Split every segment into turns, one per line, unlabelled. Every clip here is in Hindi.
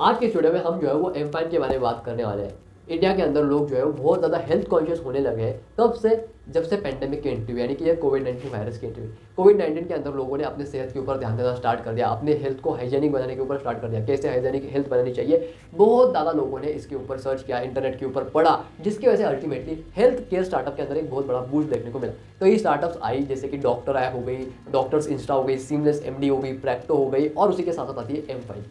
आज के स्टूडियो में हम जो है वो एम फाइन के बारे में बात करने वाले हैं। इंडिया के अंदर लोग जो है वो बहुत ज़्यादा हेल्थ कॉन्शियस होने लगे हैं तब से, जब से पेंडेमिक की एंट्री हुई, यानी कि ये कोविड-19 वायरस की एंट्री हुई। कोविड-19 के अंदर लोगों ने अपने सेहत के ऊपर ध्यान देना स्टार्ट कर दिया, अपने हेल्थ को हाइजीनिक बनाने के ऊपर स्टार्ट कर दिया, कैसे हाइजीनिक हेल्थ बनानी चाहिए। बहुत ज़्यादा लोगों ने इसके ऊपर सर्च किया, इंटरनेट के ऊपर पढ़ा, जिसकी वजह से अल्टीमेटली हेल्थ केयर स्टार्टअप के अंदर एक बहुत बड़ा बूस्ट देखने को मिला। कई स्टार्टअप्स आई, जैसे कि डॉक्टर ऐप हो गई, डॉक्टर्स इंस्टा हो गई, सीमलेस एमडी हो गई, प्रैक्टो हो गई, और उसी के साथ साथ आती है एम फाइन।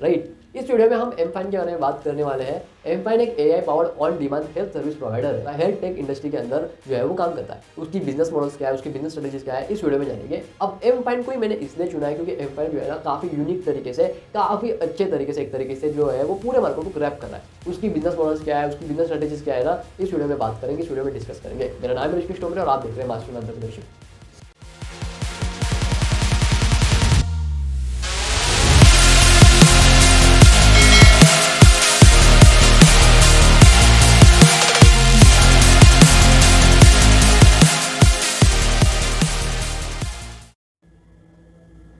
राइट, इस वीडियो में हम एम फाइन के बारे में बात करने वाले हैं। एम फाइन एक AI powered on demand health service provider है। हेल्थ टेक इंडस्ट्री के अंदर जो है वो काम करता है। उसकी बिजनेस मॉडल्स क्या है, उसकी बिजनेस स्ट्रेटेजीज क्या है, इस वीडियो में जानेंगे। अब एम फाइन को ही मैंने इसलिए चुना है क्योंकि एम फाइन जो है ना काफ़ी यूनिक तरीके से, काफ़ी अच्छे तरीके से, एक तरीके से जो है वो पूरे मार्केट को ग्रैब कर रहा है। उसकी बिजनेस मॉडल्स क्या है, उसकी बिजनेस स्ट्रेटेजीज क्या है ना, इस वीडियो में बात करेंगे, इस वीडियो में डिस्कस करेंगे। मेरा नाम है ऋषिकेश टोमरे और आप देख रहे हैं मास्टर एंटरप्रेन्योरशिप।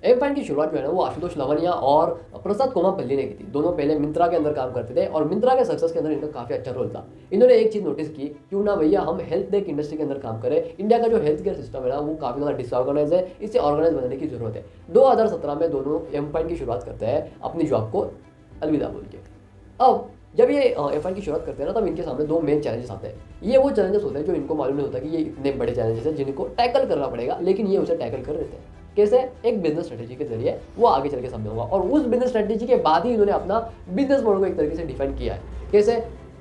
एम फाइन की शुरुआत जो है ना वो आशुतोष लवनिया और प्रसाद कोमापल्ली ने की थी। दोनों पहले मिंत्रा के अंदर काम करते थे और मिंत्रा के सक्सेस के अंदर इनका काफ़ी अच्छा रोल था। इन्होंने एक चीज़ नोटिस की, क्यों ना भैया हम हेल्थ टेक इंडस्ट्री के अंदर काम करें। इंडिया का जो हेल्थ केयर सिस्टम है ना वो काफ़ी ज़्यादा डिसऑर्गेनाइज है, इसे ऑर्गेनाइज बनाने की जरूरत है। 2017 में दोनों एम फाइन की शुरुआत करते हैं अपनी जॉब को अलविदा बोल के। अब जब ये एफ आई की शुरुआत करते हैं ना, तब इनके सामने दो मेन चैलेंजेस आते हैं। ये वो चैलेंजेस होते हैं जो इनको मालूम नहीं होता कि ये इतने बड़े चैलेंजेस हैं जिनको टैकल करना पड़ेगा, लेकिन ये उसे टैकल कर देते हैं। कैसे? एक बिजनेस स्ट्रेटेजी के जरिए, वो आगे चल के समझाऊंगा। और उस बिजनेस स्ट्रेटेजी के बाद ही इन्होंने अपना बिजनेस मॉडल को एक तरीके से डिफाइन किया है। कैसे?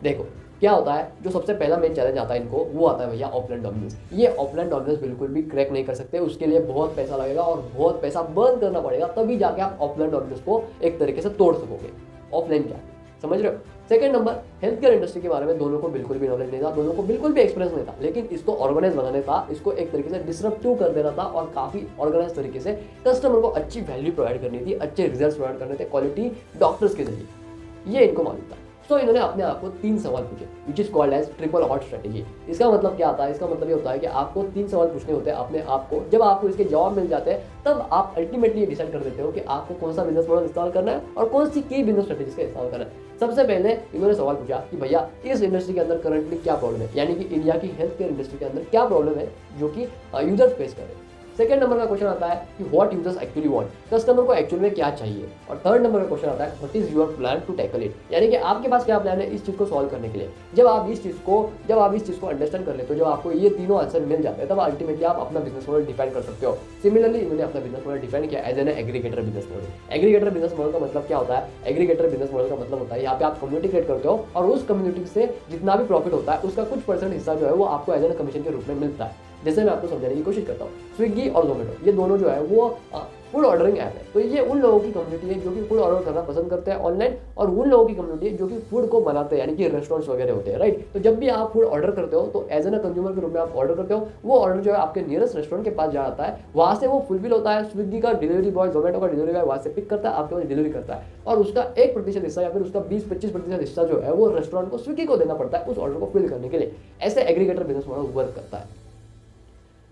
देखो क्या होता है, जो सबसे पहला मेन चैलेंज आता है इनको, वो आता है भैया ऑफलाइन डोमिनेंस। ये ऑफलाइन डोमिनेंस बिल्कुल भी क्रैक नहीं कर सकते, उसके लिए बहुत पैसा लगेगा और बहुत पैसा बर्न करना पड़ेगा, तभी जाके आप ऑफलाइन डोमिनेंस को एक तरीके से तोड़ सकोगे। ऑफलाइन क्या, समझ रहे हो? Second number, health care industry के बारे में दोनों को बिल्कुल भी नॉलेज नहीं था, दोनों को बिल्कुल भी एक्सपीरियंस नहीं था, लेकिन इसको ऑर्गेनाइज बनाने था, इसको एक तरीके से डिसरप्टिव कर देना था और काफ़ी ऑर्गेनाइज तरीके से कस्टमर को अच्छी वैल्यू प्रोवाइड करनी थी, अच्छे रिजल्ट प्रोवाइड करने थे क्वालिटी डॉक्टर्स के जरिए। ये इनको मालूम था। तो इन्होंने अपने आप को 3 सवाल पूछे, which is called as triple hot strategy. इसका मतलब क्या आता है? इसका मतलब ये होता है कि आपको 3 सवाल पूछने होते हैं अपने आप को। जब आपको इसके जवाब मिल जाते हैं तब आप अल्टीमेटली ये डिसाइड कर देते हो कि आपको कौन सा बिजनेस मॉडल इस्तेमाल करना है और कौन सी की बिजनेस स्ट्रेटेजी का इस्तेमाल करना है। सबसे पहले इन्होंने सवाल पूछा कि भैया इस इंडस्ट्री के अंदर करंटली क्या प्रॉब्लम है, यानी कि इंडिया की हेल्थ केयर इंडस्ट्री के अंदर क्या प्रॉब्लम है जो कि यूजर्स फेस कर रहे हैं। सेकंड नंबर का क्वेश्चन आता है कि what users actually want, customer को एक्चुअली में क्या चाहिए। और थर्ड नंबर का क्वेश्चन आता है what is your plan to tackle it, यानी कि आपके पास क्या प्लान है इस चीज़ को सॉल्व करने के लिए। जब आप इस चीज़ को अंडरस्टैंड कर लेते हो, जब आपको ये तीनों आंसर मिल जाते हैं, तब अल्टीमेटली आप अपना बिजनेस मॉडल डिफाइन कर सकते हो। सिमिलरली इन्होंने अपना बिजनेस मॉडल डिफाइन किया as an aggregator business model. Aggregator business model का मतलब क्या होता है? एग्रीगेटर बिजनेस मॉडल का मतलब होता है यहाँ पे आप कम्युनिटी क्रिएट करते हो और उस कम्युनिटी से जितना भी प्रॉफिट होता है उसका कुछ % हिस्सा जो है वो आपको एज एन कमीशन के रूप में मिलता है। जैसे मैं आपको समझाने की कोशिश करता हूँ, स्विगी और जोमेटो ये दोनों जो है वो फूड ऑर्डरिंग ऐप है। तो ये उन लोगों की कम्युनिटी है जो कि फूड ऑर्डर करना पसंद करते हैं ऑनलाइन, और उन लोगों की कम्युनिटी है जो कि फूड को बनाते हैं, यानी कि रेस्टोरेंट्स वगैरह होते हैं। राइट, तो जब भी आप फूड ऑर्डर करते हो तो एज एन कंज्यूमर के रूप में आप ऑर्डर करते हो, वो ऑर्डर जो है आपके नियरेस्ट रेस्टोरेंट के पास जाता है, वहाँ से वो फुलफिल होता है। स्विगी का डिलीवरी बॉय, जोमेटो का डिलीवरी बॉय वहाँ से पिक करता है, आपके पास डिलीवरी करता है, और उसका 1% हिस्सा या फिर उसका 20-25% हिस्सा जो है वो रेस्टोरेंट को, स्विगी को देना पड़ता है उस ऑर्डर को फिल करने के लिए। ऐसे एग्रीगेटर बिजनेस मॉडल वर्क करता है।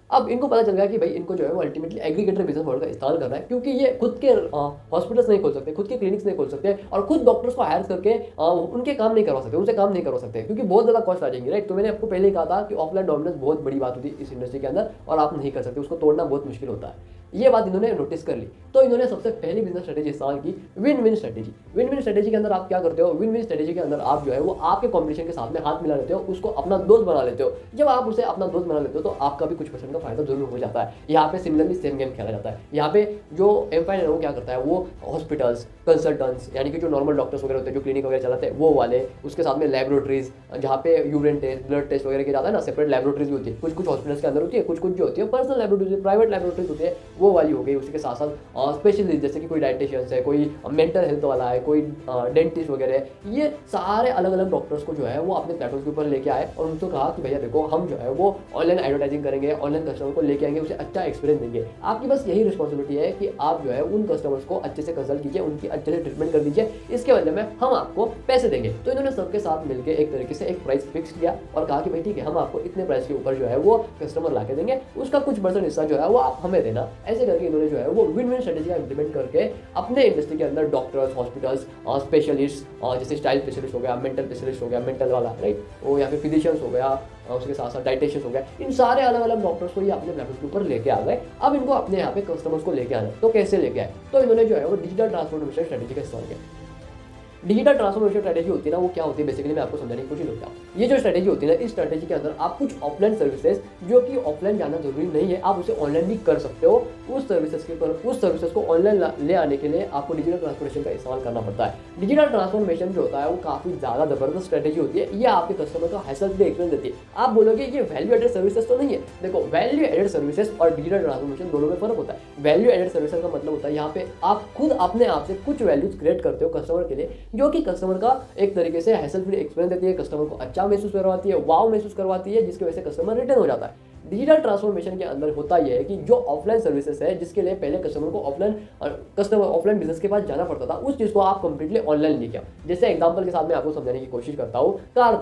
अब इनको पता चल गया कि भाई इनको जो है वो अल्टीमेटली एग्रीगेटर बिजनेस मॉडल का इस्तेमाल करना है, क्योंकि ये खुद के हॉस्पिटल्स नहीं खोल सकते, खुद के क्लिनिक्स नहीं खोल सकते और खुद डॉक्टर्स को हायर करके उनके काम नहीं करवा सकते, उनसे काम नहीं करवा सकते, क्योंकि बहुत ज़्यादा कॉस्ट आ जाएंगे। राइट, तो मैंने आपको पहले ही कहा था कि ऑफलाइन डोमिनेंस बहुत बड़ी बात होती है इस इंडस्ट्री के अंदर और आप नहीं कर सकते, उसको तोड़ना बहुत मुश्किल होता है। ये बात इन्होंने नोटिस कर ली, तो इन्होंने सबसे पहली बिजनेस स्ट्रेटेजी इस्तेमाल की, win win strategy. Win win strategy के अंदर आप क्या करते हो? विन विन स्ट्रेटेजी के अंदर आप जो है वो आपके कॉम्पिटिशन के साथ में हाथ मिला लेते हो, उसको अपना दोस्त बना लेते हो। जब आप उसे अपना दोस्त बना लेते हो तो आपका भी कुछ % का फायदा जरूर हो जाता है। यहाँ पे सिमिलरली सेम गेम खेला जाता है। यहाँ पे जो एम फाइन है वो क्या करता है, वो हॉस्पिटल्स, कंसल्टेंट्स, यानी कि जो नॉर्मल डॉक्टर्स वगैरह होते हैं जो क्लिनिक वगैरह चलाते हैं वो वाले, उसके साथ में लैबोरेटरीज जहाँ पे यूरिन टेस्ट, ब्लड टेस्ट वगैरह किया जाता है ना, सेपरेट लैबोरेटरीज भी होती है, कुछ हॉस्पिटल्स के अंदर होती है, कुछ जो होती है पर्सनल लैबोरेटरीज, प्राइवेट लैबोरेटरीज होती है, वो वाली हो गई। उसके साथ साथ स्पेशलिस्ट जैसे कि कोई डाइटिशियंस है, कोई मेंटल हेल्थ वाला है, कोई डेंटिस्ट वगैरह है, ये सारे अलग अलग डॉक्टर्स को जो है वो अपने प्लेटफॉर्म के ऊपर लेके आए और उनको कहा कि भैया देखो हम जो है वो ऑनलाइन एडवर्टाइजिंग करेंगे, ऑनलाइन कस्टमर को लेके आएंगे, उसे अच्छा एक्सपीरियंस देंगे। आपकी बस यही रिस्पॉन्सिबिलिटी है कि आप जो है उन कस्टमर्स को अच्छे से कंसल्ट कीजिए, उनकी अच्छे से ट्रीटमेंट कर दीजिए, इसके बदले में हम आपको पैसे देंगे। तो इन्होंने सबके साथ मिलकर एक तरीके से एक प्राइस फिक्स किया और कहा कि भाई ठीक है, हम आपको इतने प्राइस के ऊपर जो है वो कस्टमर ला के देंगे, उसका कुछ % हिस्सा जो है वो आप हमें देना ऐसे करके इन्होंने जो है वो विन विन स्ट्रेटेजी का इंप्लीमेंट करके अपने इंडस्ट्री के अंदर डॉक्टर्स, हॉस्पिटल्स, स्पेशलिस्ट, जैसे स्टाइल स्पेशलिस्ट हो गया, मेंटल स्पेशलिस्ट हो गया, मेंटल वाला राइट, वो या फिर फिजिशियंस हो गया, उसके साथ साथ डाइटिशियंस हो गया, इन सारे अलग अलग डॉक्टर्स को ये अपने प्लेटफॉर्म के ऊपर लेके आ गए। अब इनको अपने यहाँ पे कस्टमर्स को लेके आना है, तो कैसे लेके आए? तो इन्होंने जो है वो डिजिटल ट्रांसफॉर्मेशन स्ट्रेटेजी का इस्तेमाल किया। डिजिटल ट्रांसफॉर्मेशन स्ट्रेटेजी होती है ना, वो क्या होती है बेसिकली मैं आपको समझाने की कोशिश करता हूँ। ये जो स्ट्रेटेजी होती है ना, इस स्ट्रेटेजी के अंदर आप कुछ ऑफलाइन सर्विसेज जो कि ऑफलाइन जाना जरूरी नहीं है, आप उसे ऑनलाइन भी कर सकते हो। उस सर्विसेज को ऑनलाइन ले आने के लिए आपको डिजिटल ट्रांसफॉर्मेशन का इस्तेमाल करना पड़ता है। डिजिटल ट्रांसफॉर्मेशन जो होता है वो काफी ज्यादा जबरदस्त स्ट्रेटेजी होती है। ये आपके कस्टमर का हैसल फ्री एक्सपीरियंस देती है। आप बोलोगे ये वैल्यू एडेड सर्विसेज तो नहीं है। देखो, वैल्यू एडेड सर्विसेज और डिजिटल ट्रांसफॉर्मेशन दोनों में फर्क होता है। वैल्यू एडेड सर्विसेज का मतलब होता है यहाँ पे आप खुद अपने आप से कुछ वैल्यूज क्रिएट करते हो कस्टमर के लिए, जो कि कस्टमर का एक तरीके से हैसल फ्री एक्सपीरियंस देती है, कस्टमर को अच्छा महसूस करवाती है, वाव महसूस करवाती है, जिसकी वजह से कस्टमर रिटर्न हो जाता है। डिजिटल ट्रांसफॉर्मेशन के अंदर होता यह है कि जो ऑफलाइन सर्विसेज है, जिसके लिए पहले कस्टमर को ऑफलाइन बिजनेस के पास जाना पड़ता था, उस चीज को आप कंप्लीटली ऑनलाइन लेके आओ। जैसे एग्जांपल के साथ मैं आपको समझाने की कोशिश करता हूँ। कार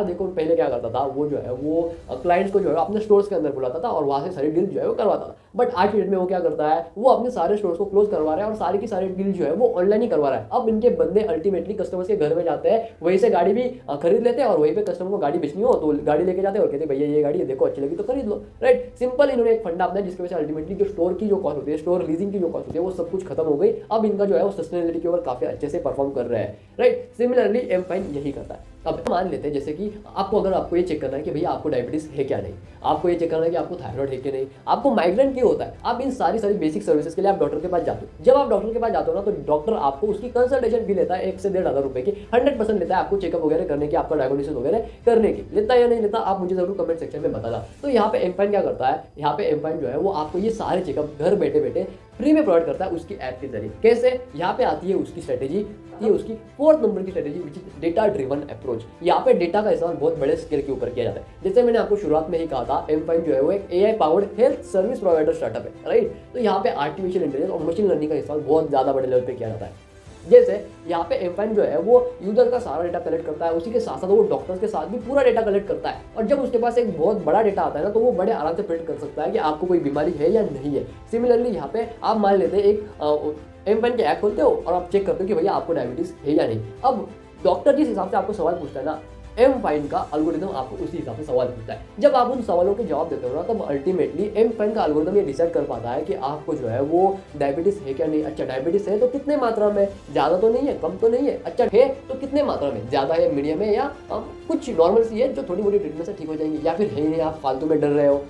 देखो पहले क्या करता था, वो जो है वो क्लाइंट्स को जो है अपने स्टोर्स के अंदर बुलाता था और वहां से सारी डील जो है वो करवाता था। बट आज की डेट में वो क्या करता है, वो अपने सारे स्टोर्स को क्लोज करवा रहा है और सारी की सारी डील जो है वो ऑनलाइन ही करवा रहा है। अब इनके बंदे अल्टीमेटली कस्टमर्स के घर में जाते हैं, वहीं से गाड़ी भी खरीद लेते हैं और वहीं पे कस्टमर को गाड़ी बेचनी हो तो गाड़ी लेके जाते हैं और कहते हैं भैया ये गाड़ी है, देखो अच्छी लगी तो खरीद लो, राइट। सिंपल इन्होंने एक फंडा अपना, जिसकी वजह से अल्टीमेटली जो स्टोर की जो कॉस्ट होती है, स्टोर लीजिंग की जो कॉस्ट होती है, वो सब कुछ खत्म हो गई। अब इनका जो है वो सस्टेनेबिलिटी के ऊपर काफी अच्छे से परफॉर्म कर रहा है, राइट। सिमिलरली एम फाइन यही करता है। अब मान लेते हैं जैसे कि आपको ये चेक करना है कि भैया आपको डायबिटीज है क्या नहीं, आपको ये चेक करना है कि आपको थायराइड है कि नहीं, आपको माइग्रेन क्यों होता है। आप इन सारी बेसिक सर्विसेज के लिए आप डॉक्टर के पास जाते हो। जब आप डॉक्टर के पास जाते हो ना, तो डॉक्टर आपको उसकी कंसल्टेशन भी लेता है 1 से 1,500 रुपए की, 100% लेता है आपको चेकअप वगैरह करने की, आपका डायग्नोसिस वगैरह करने की। लेता है या नहीं लेता, आप मुझे जरूर कमेंट सेक्शन में बताना। तो यहाँ पे एम फाइन क्या करता है, यहाँ पे एम फाइन जो है वो आपको ये सारे चेकअप घर बैठे बैठे फ्री में प्रोवाइड करता है उसकी ऐप के जरिए। कैसे? यहाँ पे आती है उसकी स्ट्रेटेजी, ये उसकी 4th नंबर की strategy, which is data driven approach. यहाँ पे डेटा का इस्तेमाल बहुत बड़े स्केल के ऊपर किया जाता है। जैसे मैंने आपको शुरुआत में ही कहा था, एम फाइन जो है वो एक AI powered health service provider startup है, राइट। तो यहाँ पे आर्टिफिशियल इंटेलिजेंस और मशीन लर्निंग का इस्तेमाल बहुत ज्यादा बड़े लेवल पे किया जाता है। जैसे यहाँ पे एम फाइन जो है वो यूजर का सारा डेटा कलेक्ट करता है, उसी के साथ साथ वो डॉक्टर्स के साथ भी पूरा डेटा कलेक्ट करता है। और जब उसके पास एक बहुत बड़ा डेटा आता है ना, तो वो बड़े आराम से प्रेडिक्ट कर सकता है कि आपको कोई बीमारी है या नहीं है। सिमिलरली यहाँ पे आप मान लेते हैं एक एम फाइन के ऐप खोलते हो और आप चेक करते हो कि भैया आपको डायबिटीज है या नहीं। अब डॉक्टर जिस हिसाब से आपको सवाल पूछता है ना, एम फाइन का एल्गोरिदम आपको उसी हिसाब से सवाल पूछता है। जब आप उन सवालों के जवाब देते हो ना, तब अल्टीमेटली एम फाइन का एल्गोरिदम ये डिसाइड कर पाता है कि आपको जो है वो डायबिटीज है क्या नहीं। अच्छा डायबिटीज है तो कितने मात्रा में, ज्यादा तो नहीं है, कम तो नहीं है। अच्छा है तो कितने मात्रा में, ज्यादा है, मीडियम है, या कुछ नॉर्मल सी है जो थोड़ी मोटी ट्रीटमेंट से ठीक हो जाएंगी, या फिर है नहीं आप फालतू में डर रहे हो।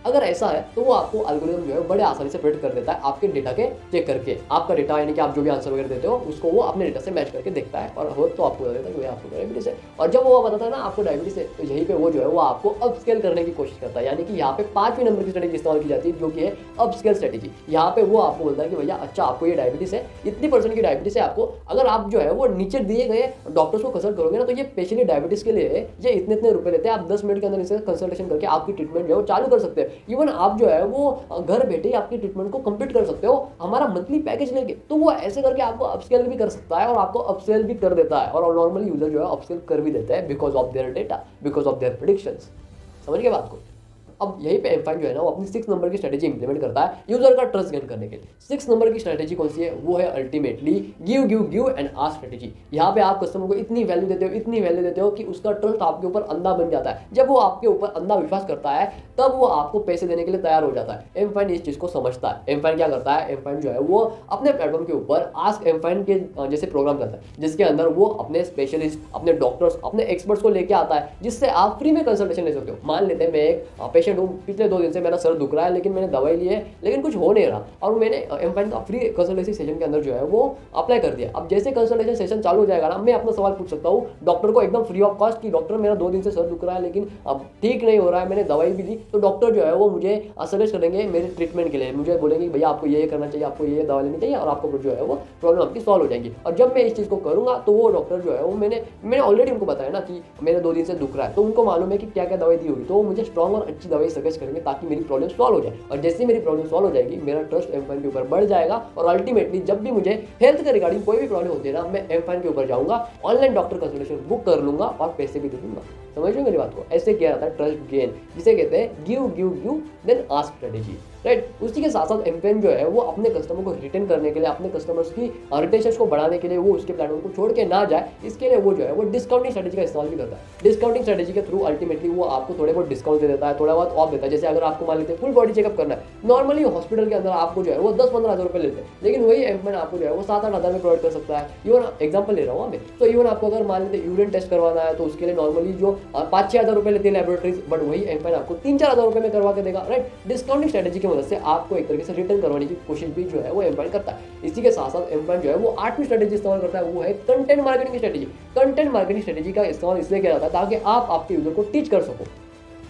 अगर ऐसा है तो वो आपको एल्गोरिथम जो है बड़े आसानी से प्रेडिक्ट कर देता है आपके डेटा के चेक करके। आपका डेटा यानी कि आप जो भी आंसर वगैरह देते हो उसको वो अपने डेटा से मैच करके देखता है और हो तो आपको बता देता है कि आपको डायबिटीज है। और जब वो बताता है ना आपको डायबिटीज है, तो यहीं पे वो जो है वो आपको अपस्केल करने की कोशिश करता है। यानी कि यहाँ पे 5वीं नंबर की स्ट्रेटेजी इस्तेमाल की जाती है, जो कि है अपस्केल स्ट्रेटेजी। यहाँ पे वो आपको बोलता है कि भैया अच्छा आपको ये डायबिटीज है, इतनी % की डायबिटीज है आपको। अगर आप जो है वो नीचे दिए गए डॉक्टर्स को कंसल्ट करोगे ना, तो ये स्पेशली डायबिटीज के लिए ये इतने रुपए लेते हैं। आप 10 मिनट के अंदर इसे कंसल्टेशन करके आपकी ट्रीटमेंट जो है वो चालू कर सकते हैं। इवन आप जो है वो घर बैठे ही आपकी ट्रीटमेंट को कंप्लीट कर सकते हो हमारा मंथली पैकेज लेके। तो वो ऐसे करके आपको अपस्केल भी कर सकता है और आपको अपसेल भी कर देता है। और नॉर्मली यूजर जो है अपस्केल कर भी देता है because of their data, because of their predictions. समझ गए बात को? अब यहीं पे एम फाइन जो है ना वो अपनी 6 नंबर की स्ट्रेटेजी इंप्लीमेंट करता है यूजर का ट्रस्ट गेन करने के लिए। 6 नंबर की स्ट्रेटेजी कौन सी है? वो है ultimately give and ask strategy. यहाँ पे आप कस्टमर को इतनी वैल्यू देते हो कि उसका ट्रस्ट आपके ऊपर अंधा बन जाता है। जब वो आपके ऊपर अंधा विश्वास करता है तब वो आपको पैसे देने के लिए तैयार हो जाता है। एम फाइन इस चीज को समझता है। एम फाइन क्या करता है? एम फाइन जो है वो अपने प्लेटफॉर्म के ऊपर आस्क एम फाइन के जैसे प्रोग्राम करता है, जिसके अंदर वो अपने स्पेशलिस्ट, अपने डॉक्टर्स, अपने एक्सपर्ट्स को लेके आता है, जिससे आप फ्री में कंसल्टेशन ले सकते हो। मान लेते हैं मैं एक पेशेंट हूँ, पिछले 2 दिन से मेरा सर दुख रहा है, लेकिन मैंने दवाई ली है लेकिन कुछ हो नहीं रहा, और मैंने एम फाइन का फ्री कंसल्टेशन सेशन के अंदर जो है वो अप्लाई कर दिया। अब जैसे कंसल्टेशन सेशन चालू हो जाएगा ना, मैं अपना सवाल पूछ सकता हूँ डॉक्टर को एकदम फ्री ऑफ कॉस्ट कि डॉक्टर मेरा 2 दिन से सर दुख रहा है लेकिन अब ठीक नहीं हो रहा है, मैंने दवाई भी ली। तो डॉक्टर जो है वो मुझे सजेस्ट करेंगे मेरे ट्रीटमेंट के लिए, मुझे बोलेंगे भैया आपको ये करना चाहिए, आपको ये दवा लेनी चाहिए और आपको जो है वो प्रॉब्लम आपकी सॉल्व हो जाएगी। और जब मैं इस चीज़ को करूँगा तो वो डॉक्टर जो है वो मैंने ऑलरेडी उनको बताया ना कि मेरे 2 दिन से दुख रहा है, तो उनको मालूम है कि क्या क्या दवाई दी होगी, तो वो मुझे स्ट्रॉन्ग और अच्छी दवाई सजेस्ट करेंगे ताकि मेरी प्रॉब्लम सॉल्व हो जाए। और जैसे मेरी प्रॉब्लम सॉल्व हो जाएगी, मेरा ट्रस्ट एम फाइन के ऊपर बढ़ जाएगा और अल्टीमेटली जब भी मुझे हेल्थ के रिगार्डिंग कोई भी प्रॉब्लम होती है ना, मैं एम फाइन के ऊपर जाऊंगा, ऑनलाइन डॉक्टर कंसल्टेशन बुक कर लूंगा और पैसे भी दे दूंगा। समझ लो मेरी बात को? ऐसे किया जाता है ट्रस्ट गेन, जिसे कहते हैं give then ask strategy. Right. उसी के साथ साथ एम्पेन जो है वो अपने कस्टमर को रिटेन करने के लिए, अपने कस्टमर्स की रिटेंशन को बढ़ाने के लिए वो उसके प्लेटफॉर्म को छोड़ के ना जाए, इसके लिए वो जो है वो डिस्काउंटिंग स्ट्रेटेजी का इस्तेमाल भी करता है। डिस्काउंटिंग स्ट्रेटेजी के थ्रू अल्टीमेटली वो आपको थोड़े बहुत डिस्काउंट दे देता है, थोड़ा बहुत ऑफ देता है। जैसे अगर आपको मान लेते हैं फुल बॉडी चेकअप करना है, नॉर्मली हॉस्पिटल के अंदर आपको जो है वो 10-15 हज़ार रुपये लेते हैं, लेकिन वही एम्पेन आपको जो है वो 7-8 हज़ार में प्रोवाइड कर सकता है। इवन एग्जाम्पल ले रहा हूँ मैं, तो इवन आपको अगर मान लेते यूरिन टेस्ट करवाना है तो उसके लिए नॉर्मली जो 5-6 हज़ार रुपये लेती है लेबोरेटरीज, बट वही एम्पेन आपको 3-4 हज़ार रुपये में करवा के देगा, राइट। डिस्काउंटिंग स्ट्रेटेजी की मदद से आपको एक तरीके से रिटर्न करवाने की कोशिश भी जो है वो एम्पेन करता है। इसी के साथ साथ एम्पेन जो है वो 8वीं स्ट्रेटेजी इस्तेमाल करता है, वो है कंटेंट मार्केटिंग की स्ट्रेटेजी। कंटेंट मार्केटिंग स्ट्रेटेजी का इस्तेमाल इसलिए किया जाता है ताकि आप आपके यूजर को टीच कर सको।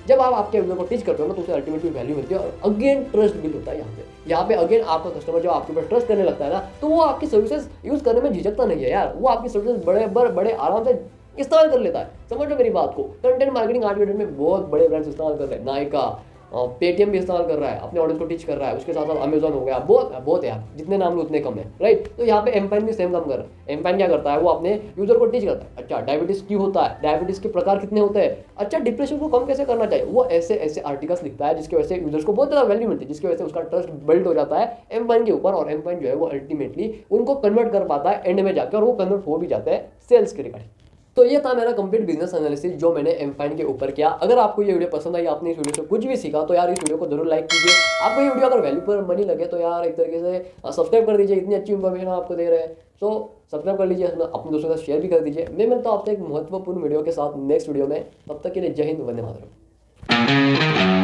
जब आप आपके यूजर को टीच करते हो ना तो उसे अल्टीमेटली वैल्यू मिलती है, और अगेन ट्रस्ट बिल्ड होता है। यहाँ पे अगेन आपका कस्टमर जब आपके ऊपर ट्रस्ट करने लगता है ना, तो वो आपकी सर्विसेज यूज करने में झिझकता नहीं है यार, वो आपकी सर्विसेज बड़े आराम से इस्तेमाल कर लेता है। समझ लो मेरी बात को। कंटेंट मार्केटिंग आज के डेट में बहुत बड़े ब्रांड्स इस्तेमाल कर रहे हैं, नायका, पेटीएम भी इस्तेमाल कर रहा है, अपने ऑडियंस को टीच कर रहा है। उसके साथ साथ अमेजॉन हो गया, बहुत है यार, जितने नाम लो उतने कम है, राइट। तो यहाँ पे एम्पाइन भी सेम काम कर रहा है। एम्पाइन क्या करता है, वो अपने यूजर को टीच करता है। अच्छा, डायबिटीज क्यों होता है, डायबिटीज के प्रकार कितने होते हैं, अच्छा डिप्रेशन को कम कैसे करना चाहिए, वो ऐसे आर्टिकल्स लिखता है जिसकी वजह से यूजर्स को बहुत ज़्यादा वैल्यू मिलती है, जिसकी वजह से उसका ट्रस्ट बिल्ड हो जाता है एम्पाइन के ऊपर, और एम्पाइन जो है वो अल्टीमेटली उनको कन्वर्ट कर पाता है एंड में जाकर, और वो कन्वर्ट हो भी जाता है सेल्स के रिगार्डिंग। तो ये था मेरा कंप्लीट बिजनेस एनालिसिस जो मैंने एम्पाइन के ऊपर किया। अगर आपको ये वीडियो पसंद आई, आपने इस वीडियो से कुछ भी सीखा, तो यार इस वीडियो को जरूर लाइक कीजिए। आपको ये वीडियो अगर वैल्यू पर मनी लगे तो यार एक तरीके से सब्सक्राइब कर दीजिए, इतनी अच्छी इन्फॉर्मेशन आपको दे रहे हैं। तो सब्सक्राइब कर लीजिए, अपने दोस्तों के साथ शेयर भी कर दीजिए। मैं मिलता हूँ आपसे एक महत्वपूर्ण वीडियो के साथ नेक्स्ट वीडियो में। तब तक के लिए जय हिंद, वंदे मातरम।